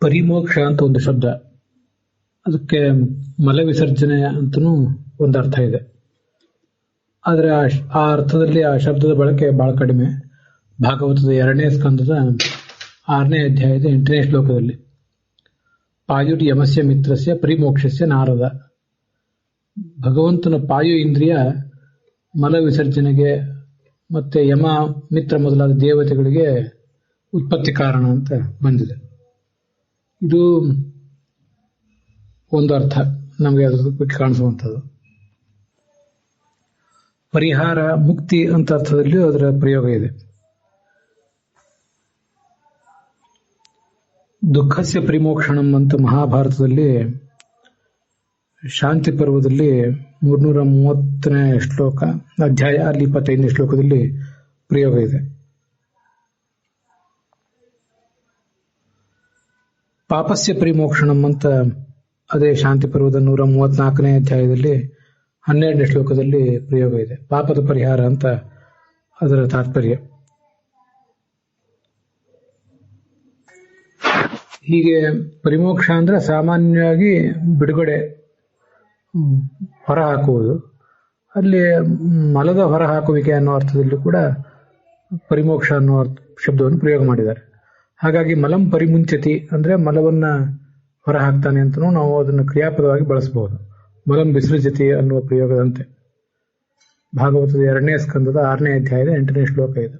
ಪರಿಮೋಕ್ಷ ಅಂತ ಒಂದು ಶಬ್ದ, ಅದಕ್ಕೆ ಮಲ ವಿಸರ್ಜನೆ ಅಂತನೂ ಒಂದು ಅರ್ಥ ಇದೆ. ಆದರೆ ಆ ಅರ್ಥದಲ್ಲಿ ಆ ಶಬ್ದದ ಬಳಕೆ ಬಹಳ ಕಡಿಮೆ. ಭಾಗವತದ 2ನೇ ಸ್ಕಂದದ 6ನೇ ಅಧ್ಯಾಯದ 8ನೇ ಶ್ಲೋಕದಲ್ಲಿ ಪಾಯುರ್ ಯಮಸ್ಯ ಮಿತ್ರಸ್ಯ ಪರಿಮೋಕ್ಷಸ್ಯ ನಾರದ. ಭಗವಂತನ ಪಾಯು ಇಂದ್ರಿಯ ಮಲ ವಿಸರ್ಜನೆಗೆ ಮತ್ತೆ ಯಮ ಮಿತ್ರ ಮೊದಲಾದ ದೇವತೆಗಳಿಗೆ ಉತ್ಪತ್ತಿ ಕಾರಣ ಅಂತ ಬಂದಿದೆ. ಇದು ಒಂದು ಅರ್ಥ ನಮಗೆ ಅದಕ್ಕೆ ಕಾಣಿಸುವಂಥದ್ದು. ಪರಿಹಾರ ಮುಕ್ತಿ ಅಂತ ಅರ್ಥದಲ್ಲಿಯೂ ಅದರ ಪ್ರಯೋಗ ಇದೆ. ದುಃಖಸ್ಯ ಪರಿಮೋಕ್ಷಣಂ ಅಂತ ಮಹಾಭಾರತದಲ್ಲಿ ಶಾಂತಿ ಪರ್ವದಲ್ಲಿ 330ನೇ ಶ್ಲೋಕ ಅಧ್ಯಾಯ ಅಲ್ಲಿ 25ನೇ ಶ್ಲೋಕದಲ್ಲಿ ಪ್ರಯೋಗ ಇದೆ. ಪಾಪಸ್ಯ ಪರಿಮೋಕ್ಷಣಂ ಅಂತ ಅದೇ ಶಾಂತಿ ಪರ್ವದ 134ನೇ ಅಧ್ಯಾಯದಲ್ಲಿ 12ನೇ ಶ್ಲೋಕದಲ್ಲಿ ಪ್ರಯೋಗ ಇದೆ. ಪಾಪದ ಪರಿಹಾರ ಅಂತ ಅದರ ತಾತ್ಪರ್ಯ. ಹೀಗೆ ಪರಿಮೋಕ್ಷ ಅಂದ್ರೆ ಸಾಮಾನ್ಯವಾಗಿ ಬಿಡುಗಡೆ, ಹೊರಹಾಕುವುದು. ಅಲ್ಲಿ ಮಲದ ಹೊರಹಾಕುವಿಕೆ ಅನ್ನೋ ಅರ್ಥದಲ್ಲಿ ಕೂಡ ಪರಿಮೋಕ್ಷ ಅನ್ನೋ ಶಬ್ದವನ್ನು ಪ್ರಯೋಗ ಮಾಡಿದ್ದಾರೆ. ಹಾಗಾಗಿ ಮಲಂ ಪರಿಮುಂಚತಿ ಅಂದ್ರೆ ಮಲವನ್ನ ಹೊರಹಾಕ್ತಾನೆ ಅಂತನೂ ನಾವು ಅದನ್ನು ಕ್ರಿಯಾಪದವಾಗಿ ಬಳಸಬಹುದು. ಮಲಂ ವಿಸೃಜತಿ ಅನ್ನುವ ಪ್ರಯೋಗದಂತೆ. ಭಾಗವತದ 2ನೇ ಸ್ಕಂದದ 6ನೇ ಅಧ್ಯಾಯದ 8ನೇ ಶ್ಲೋಕ ಇದು.